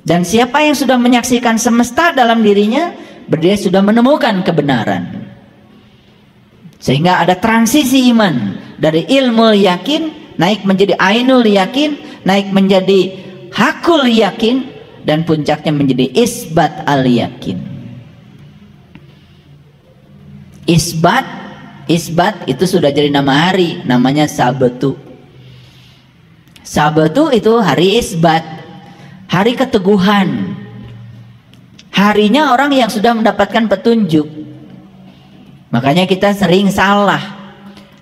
Dan siapa yang sudah menyaksikan semesta dalam dirinya, dia sudah menemukan kebenaran. Sehingga ada transisi iman dari ilmu yakin naik menjadi ainul yakin, naik menjadi hakul yakin, dan puncaknya menjadi isbat al yakin. Isbat itu sudah jadi nama hari, namanya Sabtu. Sabtu itu hari isbat, hari keteguhan, harinya orang yang sudah mendapatkan petunjuk. Makanya kita sering salah.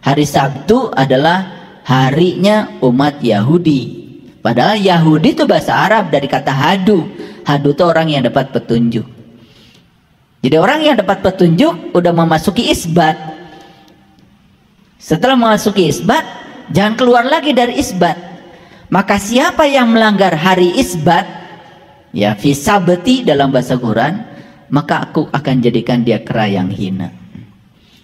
Hari Sabtu adalah harinya umat Yahudi. Padahal Yahudi itu bahasa Arab dari kata hadu. Hadu itu orang yang dapat petunjuk. Jadi orang yang dapat petunjuk udah memasuki isbat. Setelah memasuki isbat, jangan keluar lagi dari isbat. Maka siapa yang melanggar hari isbat, ya fi sabti dalam bahasa Quran, maka aku akan jadikan dia kera yang hina.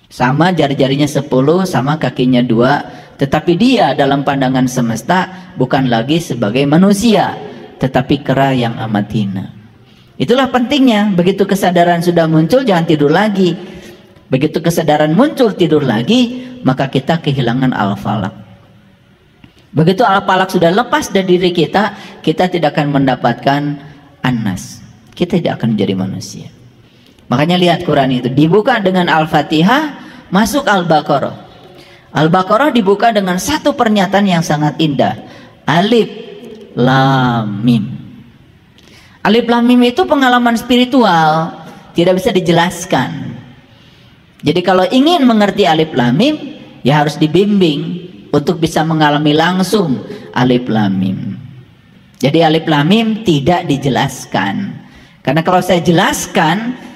Sama jari-jarinya 10, sama kakinya 2, tetapi dia dalam pandangan semesta bukan lagi sebagai manusia, tetapi kera yang amat hina. Itulah pentingnya, begitu kesadaran sudah muncul jangan tidur lagi. Begitu kesadaran muncul tidur lagi, maka kita kehilangan al-falak. Begitu al-falak sudah lepas dari diri kita, kita tidak akan mendapatkan an-nas. Kita tidak akan menjadi manusia. Makanya lihat Quran itu dibuka dengan Al-Fatihah, masuk Al-Baqarah. Al-Baqarah dibuka dengan satu pernyataan yang sangat indah. Alif Lam Mim. Alif Lam Mim itu pengalaman spiritual, tidak bisa dijelaskan. Jadi kalau ingin mengerti Alif Lam Mim, ya harus dibimbing untuk bisa mengalami langsung Alif Lam Mim. Jadi Alif Lam Mim tidak dijelaskan. Karena kalau saya jelaskan,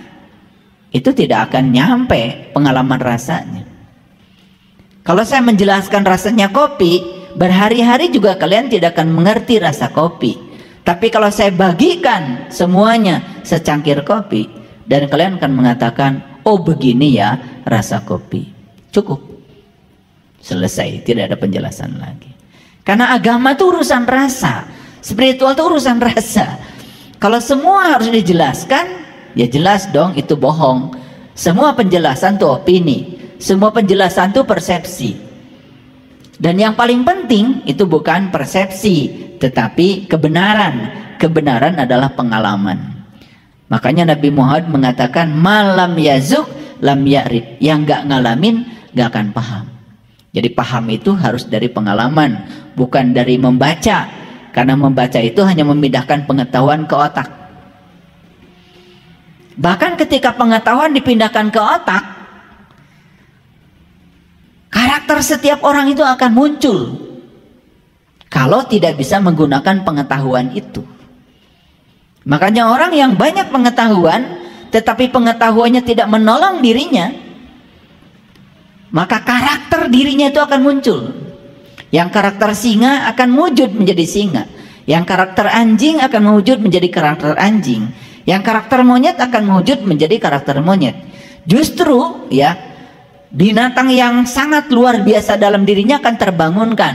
itu tidak akan nyampe pengalaman rasanya. Kalau saya menjelaskan rasanya kopi, berhari-hari juga kalian tidak akan mengerti rasa kopi. Tapi kalau saya bagikan semuanya secangkir kopi, dan kalian akan mengatakan, oh begini ya rasa kopi. Cukup. Selesai, tidak ada penjelasan lagi. Karena agama itu urusan rasa, spiritual itu urusan rasa. Kalau semua harus dijelaskan, ya jelas dong itu bohong. Semua penjelasan itu opini, semua penjelasan itu persepsi. Dan yang paling penting itu bukan persepsi, tetapi kebenaran. Kebenaran adalah pengalaman. Makanya Nabi Muhammad mengatakan malam yazuk lam ya'rif. Yang gak ngalamin gak akan paham. Jadi paham itu harus dari pengalaman, bukan dari membaca. Karena membaca itu hanya memindahkan pengetahuan ke otak. Bahkan ketika pengetahuan dipindahkan ke otak, karakter setiap orang itu akan muncul kalau tidak bisa menggunakan pengetahuan itu. Makanya orang yang banyak pengetahuan tetapi pengetahuannya tidak menolong dirinya, maka karakter dirinya itu akan muncul. Yang karakter singa akan wujud menjadi singa, yang karakter anjing akan wujud menjadi karakter anjing, yang karakter monyet akan wujud menjadi karakter monyet. Justru ya, binatang yang sangat luar biasa dalam dirinya akan terbangunkan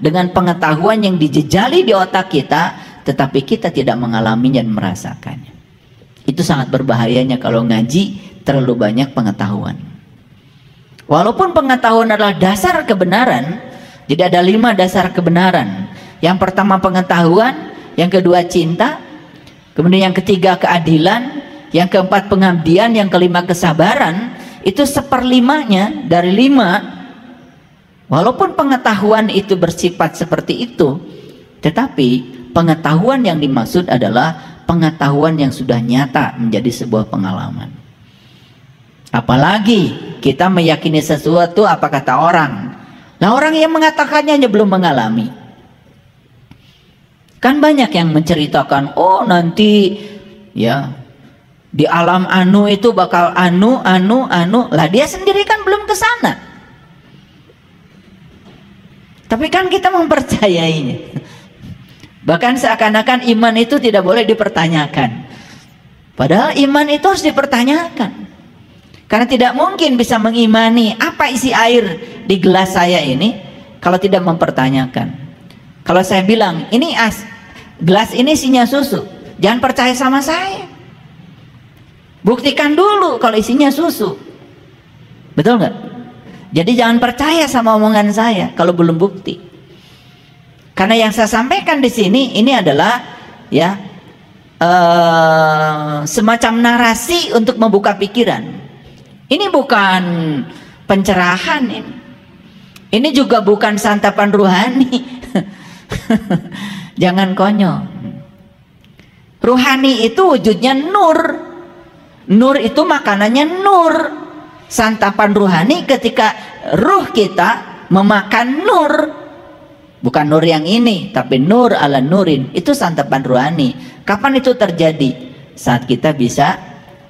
dengan pengetahuan yang dijejali di otak kita, tetapi kita tidak mengalaminya dan merasakannya. Itu sangat berbahayanya kalau ngaji terlalu banyak pengetahuan. Walaupun pengetahuan adalah dasar kebenaran, jadi ada 5 dasar kebenaran. Yang pertama pengetahuan, yang kedua cinta, kemudian yang ketiga keadilan, yang keempat pengabdian, yang kelima kesabaran. Itu 1/5 dari 5. Walaupun pengetahuan itu bersifat seperti itu, tetapi pengetahuan yang dimaksud adalah pengetahuan yang sudah nyata menjadi sebuah pengalaman. Apalagi kita meyakini sesuatu apa kata orang. Nah, orang yang mengatakannya hanya belum mengalami. Kan banyak yang menceritakan, oh nanti ya di alam anu itu bakal anu. Lah dia sendiri kan belum ke sana. Tapi kan kita mempercayainya. Bahkan seakan-akan iman itu tidak boleh dipertanyakan. Padahal iman itu harus dipertanyakan. Karena tidak mungkin bisa mengimani apa isi air di gelas saya ini kalau tidak mempertanyakan. Kalau saya bilang ini gelas ini isinya susu, Jangan percaya sama saya. Buktikan dulu kalau isinya susu. Betul nggak? Jadi jangan percaya sama omongan saya kalau belum bukti. Karena yang saya sampaikan di sini ini adalah ya semacam narasi untuk membuka pikiran. Ini bukan pencerahan ini. Ini juga bukan santapan rohani. Jangan konyol. Rohani itu wujudnya nur. Nur itu makanannya nur. Santapan rohani ketika ruh kita memakan nur. Bukan nur yang ini, tapi nur ala nurin. Itu santapan rohani. Kapan itu terjadi? Saat kita bisa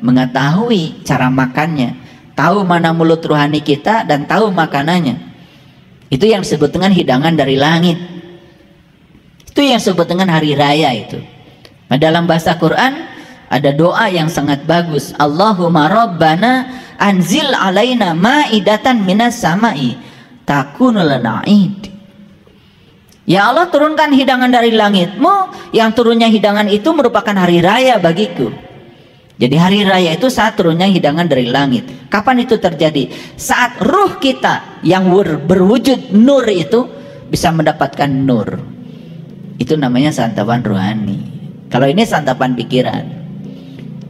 mengetahui cara makannya, tahu mana mulut rohani kita dan tahu makanannya. Itu yang disebut dengan hidangan dari langit. Itu yang disebut dengan hari raya itu. Nah, dalam bahasa Quran ada doa yang sangat bagus. Allahumma rabbana anzil alaina ma'idatan minas sama'i takunu lana id. Ya Allah, turunkan hidangan dari langitmu, yang turunnya hidangan itu merupakan hari raya bagiku. Jadi hari raya itu saat turunnya hidangan dari langit. Kapan itu terjadi? Saat ruh kita yang berwujud nur itu bisa mendapatkan nur. Itu namanya santapan rohani. Kalau ini santapan pikiran.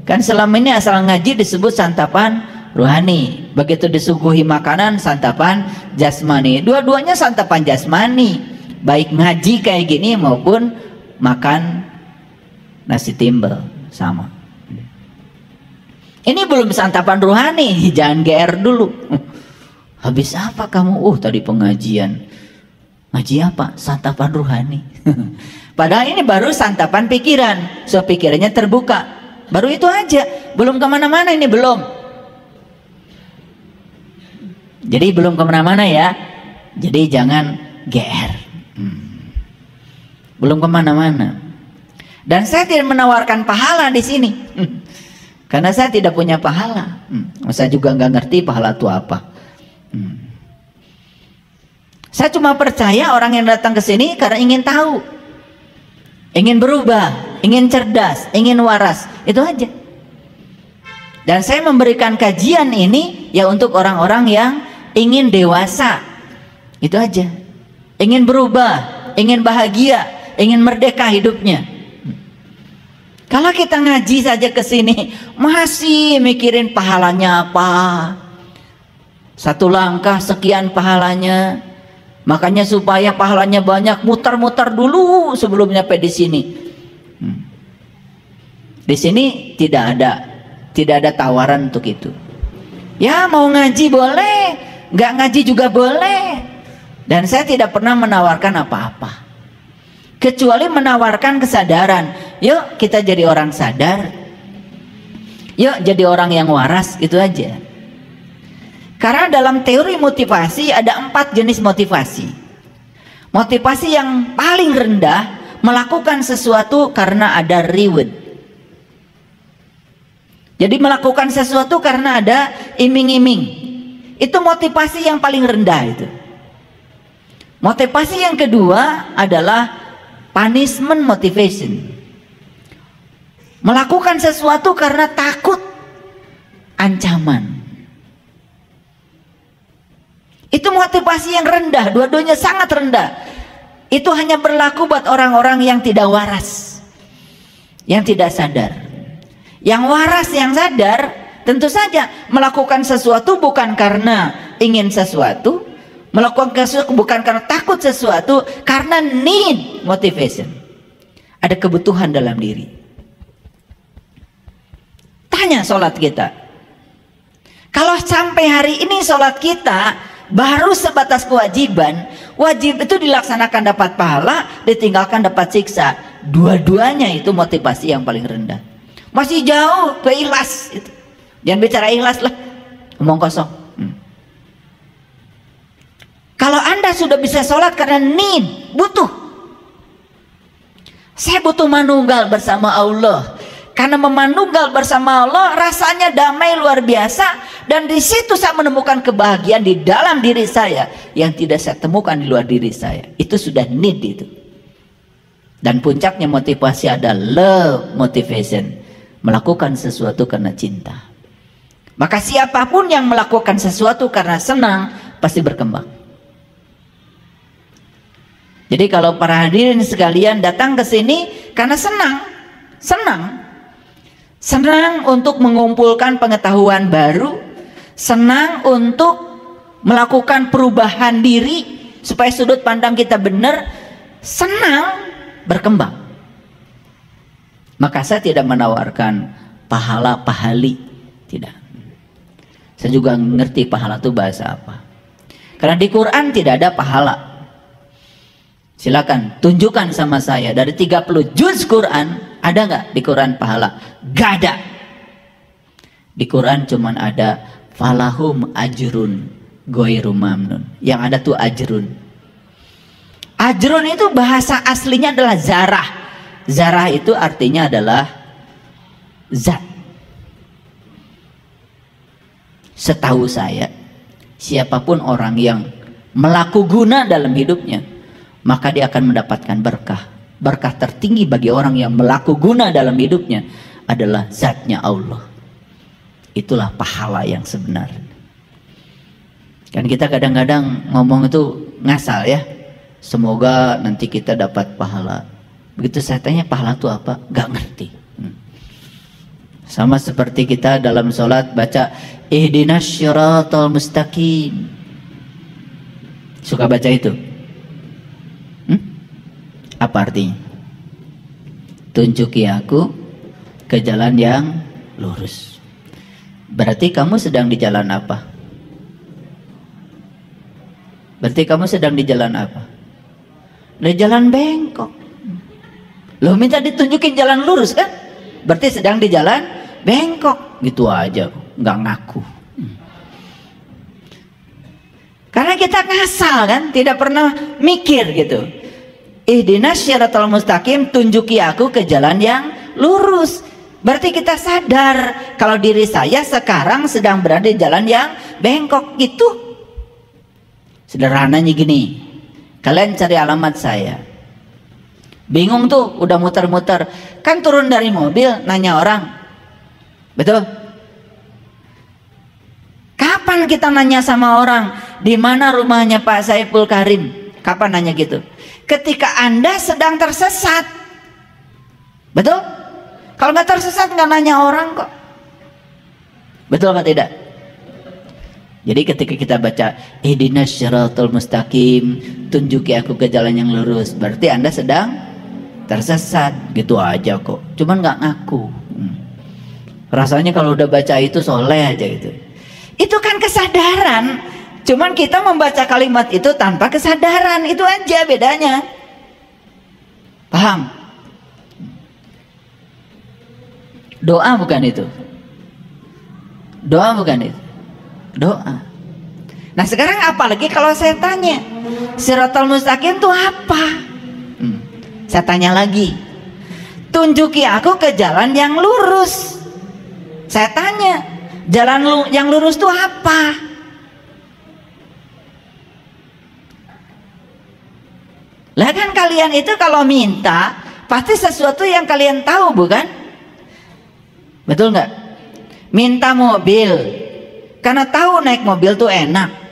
Kan selama ini asal ngaji disebut santapan rohani. Begitu disuguhi makanan, santapan jasmani. Dua-duanya santapan jasmani. Baik ngaji kayak gini maupun makan nasi timbel sama. Ini belum santapan rohani, jangan GR dulu. Habis apa kamu? Tadi pengajian. Ngaji apa? Santapan rohani. Padahal ini baru santapan pikiran. So pikirannya terbuka. Baru itu aja. Belum kemana-mana ini, belum. Jadi belum kemana-mana ya. Jadi jangan GR. Belum kemana-mana. Dan saya tidak menawarkan pahala di sini. Karena saya tidak punya pahala. Saya juga nggak ngerti pahala itu apa. Saya cuma percaya orang yang datang ke sini karena ingin tahu, ingin berubah, ingin cerdas, ingin waras. Itu aja. Dan saya memberikan kajian ini ya untuk orang-orang yang ingin dewasa. Itu aja. Ingin berubah, ingin bahagia, ingin merdeka hidupnya. Kalau kita ngaji saja ke sini masih mikirin pahalanya apa, satu langkah sekian pahalanya, makanya supaya pahalanya banyak muter-muter dulu sebelum nyampe di sini. Di sini tidak ada tawaran untuk itu. Ya mau ngaji boleh, nggak ngaji juga boleh. Dan saya tidak pernah menawarkan apa-apa, kecuali menawarkan kesadaran. Yuk kita jadi orang sadar, yuk jadi orang yang waras, itu aja. Karena dalam teori motivasi ada 4 jenis motivasi. Motivasi yang paling rendah, melakukan sesuatu karena ada reward. Jadi melakukan sesuatu karena ada iming-iming. Itu motivasi yang paling rendah itu. Motivasi yang kedua adalah punishment motivation. Melakukan sesuatu karena takut ancaman. Itu motivasi yang rendah, dua-duanya sangat rendah. Itu hanya berlaku buat orang-orang yang tidak waras, yang tidak sadar. Yang waras, yang sadar, tentu saja melakukan sesuatu bukan karena ingin sesuatu, melakukan sesuatu bukan karena takut sesuatu, karena need motivation. Ada kebutuhan dalam diri. Tanya sholat kita. Kalau sampai hari ini sholat kita baru sebatas kewajiban, wajib itu dilaksanakan dapat pahala, ditinggalkan dapat siksa. Dua-duanya itu motivasi yang paling rendah. Masih jauh ke ikhlas itu. Jangan bicara ikhlas lah, omong kosong. Kalau Anda sudah bisa sholat karena need, butuh. Saya butuh manunggal bersama Allah. Karena memanunggal bersama Allah rasanya damai luar biasa. Dan di situ saya menemukan kebahagiaan di dalam diri saya yang tidak saya temukan di luar diri saya. Itu sudah need itu. Dan puncaknya motivasi ada love motivation, melakukan sesuatu karena cinta. Maka siapapun yang melakukan sesuatu karena senang pasti berkembang. Jadi kalau para hadirin sekalian datang ke sini karena senang untuk mengumpulkan pengetahuan baru, senang untuk melakukan perubahan diri supaya sudut pandang kita benar, senang berkembang. Maka saya tidak menawarkan pahala pahali, tidak. Saya juga ngerti pahala itu bahasa apa. Karena di Quran tidak ada pahala. Silakan tunjukkan sama saya dari 30 juz Quran, ada nggak di Quran pahala? Gak ada. Di Quran cuman ada falahum ajrun ghairu mamnun. Yang ada tuh ajrun. Ajrun itu bahasa aslinya adalah zarah. Zarah itu artinya adalah zat. Setahu saya, siapapun orang yang melaku guna dalam hidupnya, maka dia akan mendapatkan berkah. Berkah tertinggi bagi orang yang melaku guna dalam hidupnya adalah zatnya Allah. Itulah pahala yang sebenarnya. Kan kita kadang-kadang ngomong itu ngasal ya. Semoga nanti kita dapat pahala. Begitu saya tanya pahala itu apa? Gak ngerti. Sama seperti kita dalam sholat baca ihdinas syiratal mustaqim. Suka baca itu? Apa artinya? Tunjuki aku ke jalan yang lurus. Berarti kamu sedang di jalan apa? Berarti kamu sedang di jalan apa? Di jalan bengkok. Lo minta ditunjukin jalan lurus kan? Berarti sedang di jalan bengkok. Gitu aja, nggak ngaku. Karena kita ngasal kan, tidak pernah mikir gitu. Ihdinas syiratal mustaqim, tunjuki aku ke jalan yang lurus. Berarti kita sadar kalau diri saya sekarang sedang berada di jalan yang bengkok gitu. Sederhananya gini, kalian cari alamat saya. Bingung tuh, udah muter-muter. Kan turun dari mobil, nanya orang. Betul? Kapan kita nanya sama orang, di mana rumahnya Pak Saiful Karim? Kapan nanya gitu? Ketika Anda sedang tersesat. Betul? Kalau nggak tersesat nggak nanya orang kok. Betul atau tidak? Jadi ketika kita baca ihdinas syiratal mustaqim, tunjuki aku ke jalan yang lurus, berarti Anda sedang tersesat. Gitu aja kok. Cuman nggak ngaku. Rasanya kalau udah baca itu soleh aja gitu. Itu kan kesadaran. Cuman kita membaca kalimat itu tanpa kesadaran. Itu aja bedanya. Paham? Doa bukan itu. Doa bukan itu. Doa. Nah sekarang apalagi kalau saya tanya, Siratal Mustaqim itu apa? Saya tanya lagi, tunjuki aku ke jalan yang lurus. Saya tanya, jalan yang lurus itu apa? Lah kan kalian itu kalau minta pasti sesuatu yang kalian tahu, bukan? Betul nggak? Minta mobil karena tahu naik mobil tuh enak.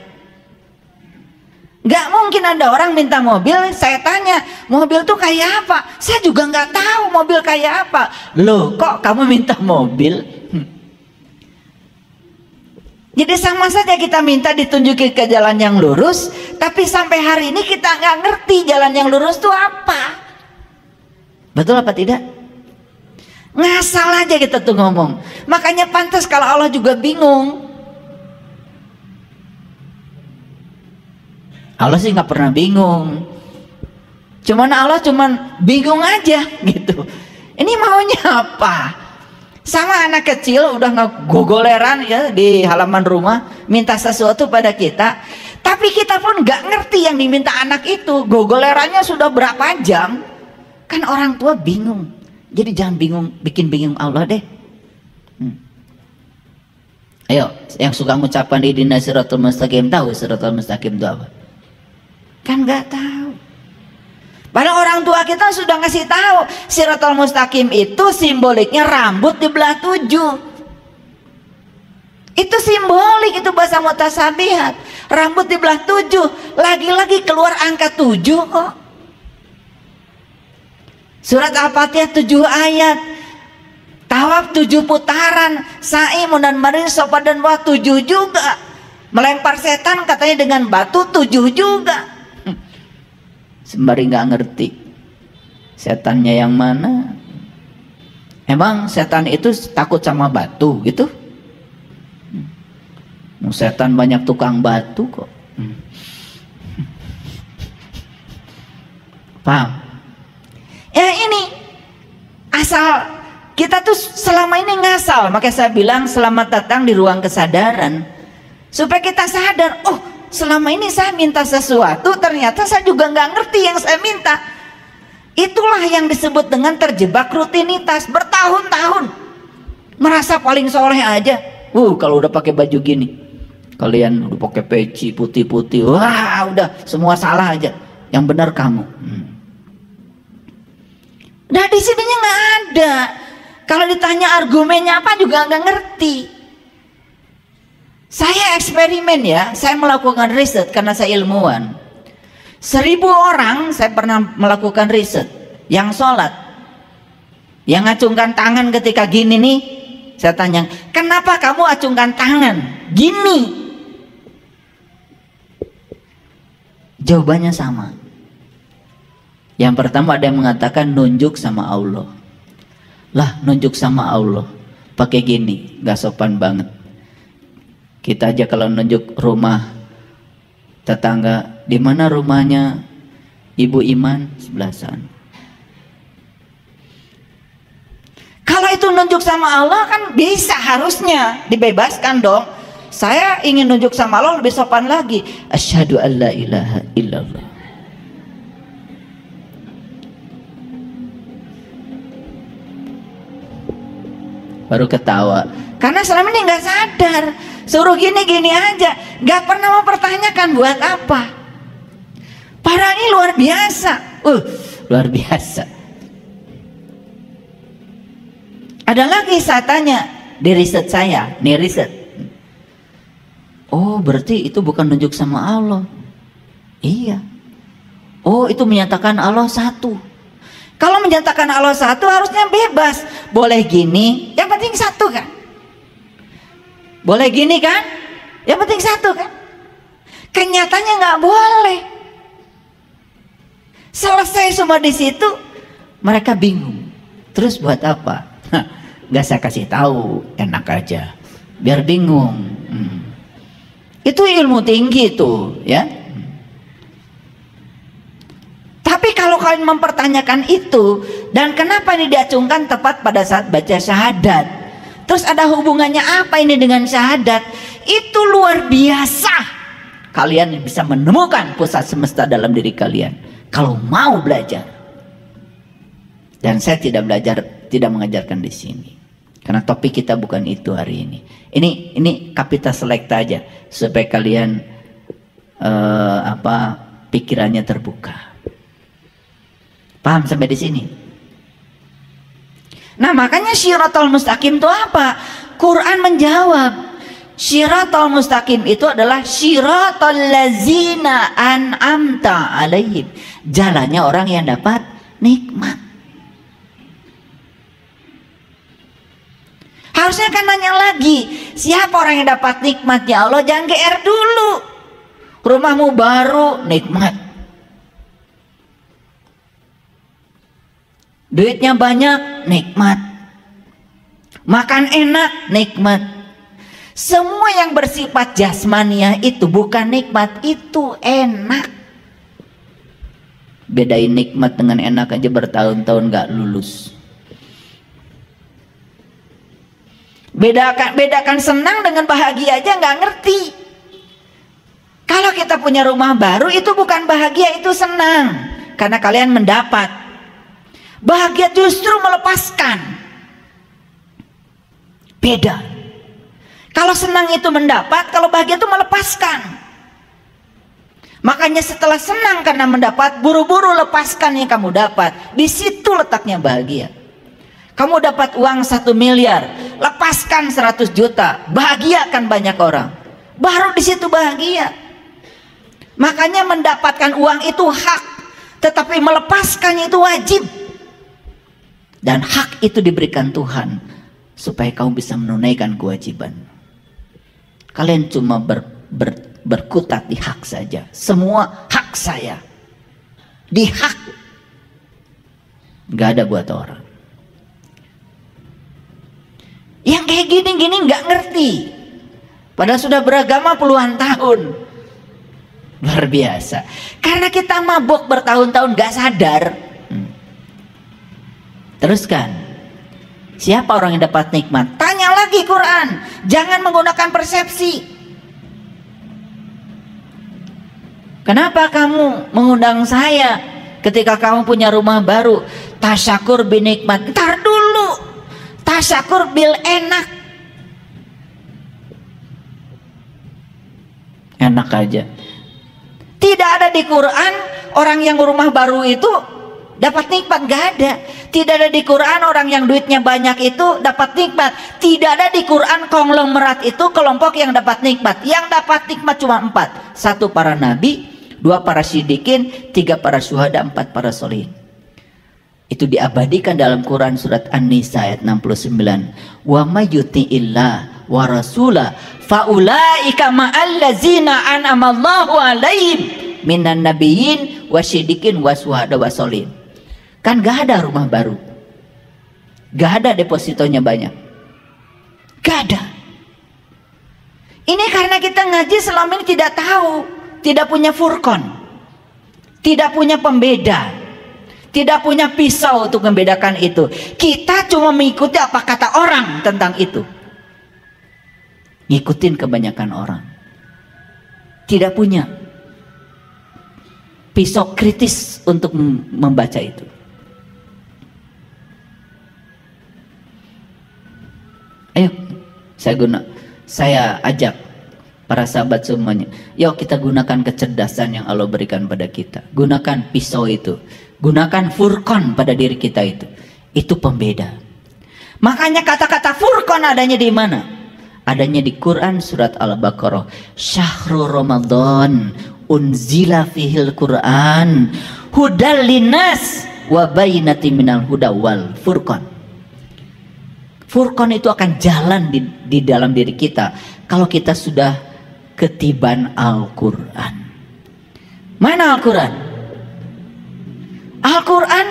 Nggak mungkin ada orang minta mobil, saya tanya mobil tuh kayak apa? Saya juga nggak tahu mobil kayak apa. Loh, kok kamu minta mobil? Jadi sama saja kita minta ditunjukin ke jalan yang lurus, tapi sampai hari ini kita nggak ngerti jalan yang lurus itu apa. Betul apa tidak? Ngasal aja kita tuh ngomong. Makanya pantas kalau Allah juga bingung. Allah sih nggak pernah bingung. Cuman Allah cuman bingung aja gitu. Ini maunya apa? Sama anak kecil udah ngegogoleran ya di halaman rumah minta sesuatu pada kita, tapi kita pun nggak ngerti yang diminta anak itu. Gogolerannya sudah berapa jam? Kan orang tua bingung. Jadi jangan bingung, bikin bingung Allah deh. Ayo, yang suka mengucapkan ihdinas siratal mustaqim, tahu siratal mustaqim itu apa? Kan nggak tahu. Padahal orang tua kita sudah ngasih tahu Shiratal Mustaqim itu simboliknya rambut dibelah 7. Itu simbolik, itu bahasa mutasabihat. Rambut dibelah 7, lagi-lagi keluar angka 7 kok. Surat Al-Fatihah 7 ayat, tawaf 7 putaran, sa'i munan marin sopa dan wah 7 juga, melempar setan katanya dengan batu 7 juga. Sembari nggak ngerti setannya yang mana. Emang setan itu takut sama batu gitu? Setan banyak tukang batu kok. Paham? Ya ini asal kita tuh selama ini ngasal. Makanya saya bilang selamat datang di ruang kesadaran, supaya kita sadar, oh selama ini saya minta sesuatu, ternyata saya juga nggak ngerti yang saya minta. Itulah yang disebut dengan terjebak rutinitas bertahun-tahun, merasa paling soleh aja. Kalau udah pakai baju gini, kalian udah pakai peci putih-putih, wah udah semua salah aja, yang benar kamu. Nah di sininya nggak ada. Kalau ditanya argumennya apa juga nggak ngerti. Saya eksperimen ya, saya melakukan riset karena saya ilmuwan. 1000 orang saya pernah melakukan riset. Yang sholat, yang acungkan tangan ketika gini nih, saya tanya, kenapa kamu acungkan tangan gini? Jawabannya sama. Yang pertama ada yang mengatakan nunjuk sama Allah. Lah nunjuk sama Allah pakai gini, gak sopan banget. Kita aja kalau nunjuk rumah tetangga, di mana rumahnya Ibu Iman, sebelah sana. Kalau itu nunjuk sama Allah kan bisa, harusnya dibebaskan dong. Saya ingin nunjuk sama Allah lebih sopan lagi. Asyhadu an la ilaha illallah. Baru ketawa. Karena selama ini nggak sadar. Suruh gini-gini aja, gak pernah mempertanyakan buat apa. Padahal ini luar biasa. Luar biasa. Ada lagi saya tanya di riset saya, nih riset. Oh berarti itu bukan nunjuk sama Allah. Iya. Oh itu menyatakan Allah satu. Kalau menyatakan Allah satu harusnya bebas. Boleh gini, yang penting satu kan. Boleh gini kan? Yang penting satu kan? Kenyataannya nggak boleh. Selesai semua di situ, mereka bingung. Terus buat apa? Nggak saya kasih tahu, enak aja. Biar bingung. Itu ilmu tinggi tuh, ya. Tapi kalau kalian mempertanyakan itu, dan kenapa ini diacungkan tepat pada saat baca syahadat? Terus ada hubungannya apa ini dengan syahadat? Itu luar biasa. Kalian bisa menemukan pusat semesta dalam diri kalian kalau mau belajar. Dan saya tidak mengajarkan di sini. Karena topik kita bukan itu hari ini. Ini kapita selekta aja supaya kalian pikirannya terbuka. Paham sampai di sini? Nah makanya Shiratal Mustaqim itu apa? Quran menjawab, Shiratal Mustaqim itu adalah Shiratal lazina an'amta alaihim, jalannya orang yang dapat nikmat. Harusnya kan nanya lagi, siapa orang yang dapat nikmatnya Allah? Jangan GR dulu. Rumahmu baru, nikmat. Duitnya banyak, nikmat. Makan enak, nikmat. Semua yang bersifat jasmaniah itu bukan nikmat, itu enak. Bedain nikmat dengan enak aja bertahun-tahun gak lulus. Bedakan senang dengan bahagia aja gak ngerti. Kalau kita punya rumah baru itu bukan bahagia, itu senang. Karena kalian mendapat. Bahagia justru melepaskan. Beda. Kalau senang itu mendapat, kalau bahagia itu melepaskan. Makanya setelah senang karena mendapat, buru-buru lepaskan yang kamu dapat. Di situ letaknya bahagia. Kamu dapat uang 1 miliar, lepaskan 100 juta, bahagiakan banyak orang. Baru di situ bahagia. Makanya mendapatkan uang itu hak, tetapi melepaskannya itu wajib. Dan hak itu diberikan Tuhan supaya kamu bisa menunaikan kewajiban. Kalian cuma berkutat di hak saja. Semua hak saya. Di hak. Gak ada buat orang. Yang kayak gini-gini gak ngerti. Padahal sudah beragama puluhan tahun. Luar biasa. Karena kita mabuk bertahun-tahun gak sadar. Teruskan. Siapa orang yang dapat nikmat? Tanya lagi Quran. Jangan menggunakan persepsi. Kenapa kamu mengundang saya ketika kamu punya rumah baru? Tasyakur binikmat. Ntar dulu. Tasyakur bil enak. Enak aja. Tidak ada di Quran orang yang rumah baru itu dapat nikmat. Gak ada. Tidak ada di Quran orang yang duitnya banyak itu dapat nikmat. Tidak ada di Quran konglomerat itu kelompok yang dapat nikmat. Yang dapat nikmat cuma 4. 1 para nabi, 2 para siddiqin, 3 para syuhada, 4 para solihin. Itu diabadikan dalam Quran surat An-Nisa ayat 69. Wa may yuti'illah wa rasulah faulaika ma'allazina an'amallahu alaihim minan nabiyyin wasyiddiqin wasyuhada wasolin. Kan gak ada rumah baru, gak ada depositonya banyak, gak ada. Ini karena kita ngaji selama ini tidak tahu, tidak punya furqan, tidak punya pembeda, tidak punya pisau untuk membedakan itu. Kita cuma mengikuti apa kata orang tentang itu, ngikutin kebanyakan orang, tidak punya pisau kritis untuk membaca itu. Ayo, saya ajak para sahabat semuanya, yuk kita gunakan kecerdasan yang Allah berikan pada kita. Gunakan pisau itu, gunakan furqan pada diri kita itu pembeda. Makanya kata-kata furqan adanya di mana? Adanya di Quran surat Al-Baqarah. Syahrul Ramadan unzila fihil Quran hudal linnas wa bayyinatin minal huda wal furqan. Furqan itu akan jalan di dalam diri kita kalau kita sudah ketiban Al-Quran. Mana Al-Quran? Al-Quran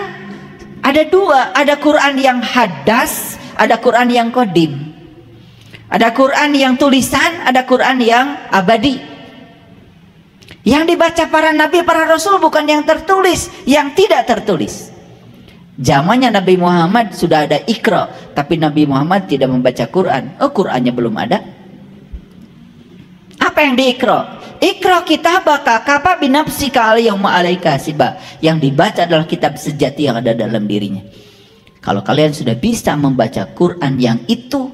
ada 2, ada Quran yang hadas, ada Quran yang qadim. Ada Quran yang tulisan, ada Quran yang abadi. Yang dibaca para nabi, para rasul bukan yang tertulis, yang tidak tertulis. Zamannya Nabi Muhammad sudah ada Iqra, tapi Nabi Muhammad tidak membaca Quran. Oh, Qurannya belum ada. Apa yang di Iqra? Iqra kitabaka kafa binafsika al-yawma alaika hasiba. Yang dibaca adalah kitab sejati yang ada dalam dirinya. Kalau kalian sudah bisa membaca Quran yang itu,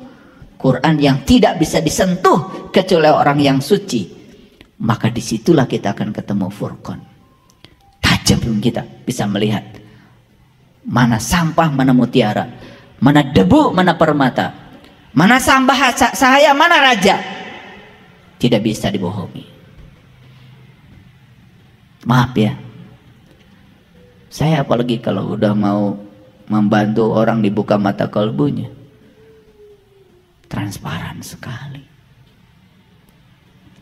Quran yang tidak bisa disentuh kecuali orang yang suci, maka disitulah kita akan ketemu furqan. Tajam kita bisa melihat mana sampah, mana mutiara, mana debu, mana permata, mana sambah sahaya, mana raja. Tidak bisa dibohongi. Maaf ya, saya apalagi kalau udah mau membantu orang dibuka mata kalbunya, transparan sekali.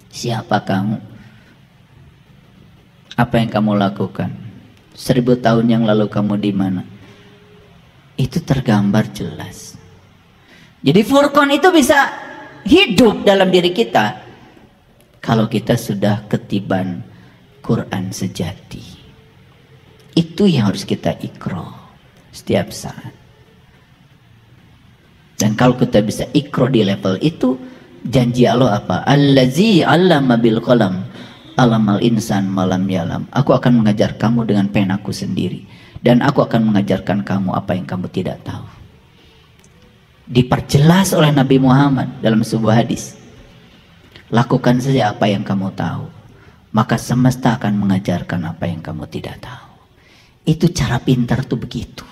Siapa kamu? Apa yang kamu lakukan? 1000 tahun yang lalu kamu di mana? Itu tergambar jelas. Jadi furqan itu bisa hidup dalam diri kita kalau kita sudah ketiban Quran sejati. Itu yang harus kita iqra setiap saat. Dan kalau kita bisa iqra di level itu, janji Allah apa? Allazi 'allama bil qalam, 'allamal insan malam yalam. Aku akan mengajar kamu dengan penaku sendiri, dan aku akan mengajarkan kamu apa yang kamu tidak tahu. Diperjelas oleh Nabi Muhammad dalam sebuah hadis. Lakukan saja apa yang kamu tahu. maka semesta akan mengajarkan apa yang kamu tidak tahu. Itu cara pintar tuh begitu.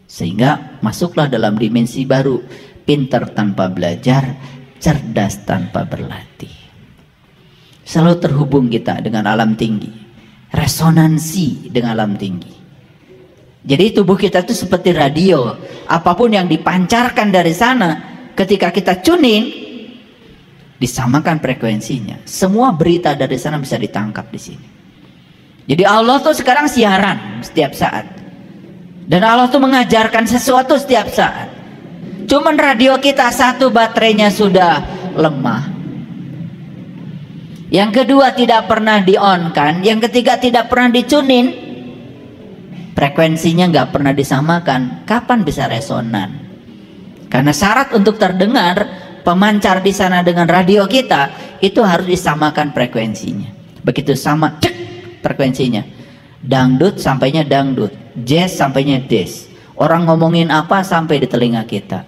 Sehingga masuklah dalam dimensi baru, pintar tanpa belajar, cerdas tanpa berlatih. Selalu terhubung kita dengan alam tinggi, resonansi dengan alam tinggi. Jadi tubuh kita itu seperti radio, apapun yang dipancarkan dari sana, ketika kita tuning, disamakan frekuensinya. Semua berita dari sana bisa ditangkap di sini. Jadi Allah tuh sekarang siaran setiap saat, dan Allah tuh mengajarkan sesuatu setiap saat. Cuman radio kita satu, baterainya sudah lemah. Yang kedua tidak pernah di-on-kan, yang ketiga tidak pernah dicunin. Frekuensinya nggak pernah disamakan. Kapan bisa resonan? Karena syarat untuk terdengar pemancar di sana dengan radio kita itu harus disamakan frekuensinya. Begitu sama, cek frekuensinya. Dangdut sampainya dangdut, jazz sampainya jazz. Orang ngomongin apa sampai di telinga kita.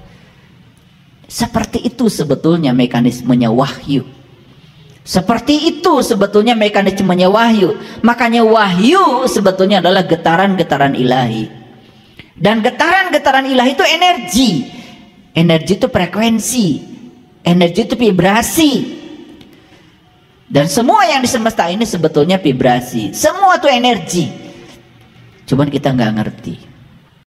Seperti itu sebetulnya mekanismenya wahyu. Seperti itu sebetulnya mekanismenya wahyu. Makanya wahyu sebetulnya adalah getaran-getaran ilahi. Dan getaran-getaran ilahi itu energi. Energi itu frekuensi. Energi itu vibrasi. Dan semua yang di semesta ini sebetulnya vibrasi. Semua itu energi. Cuman kita nggak ngerti.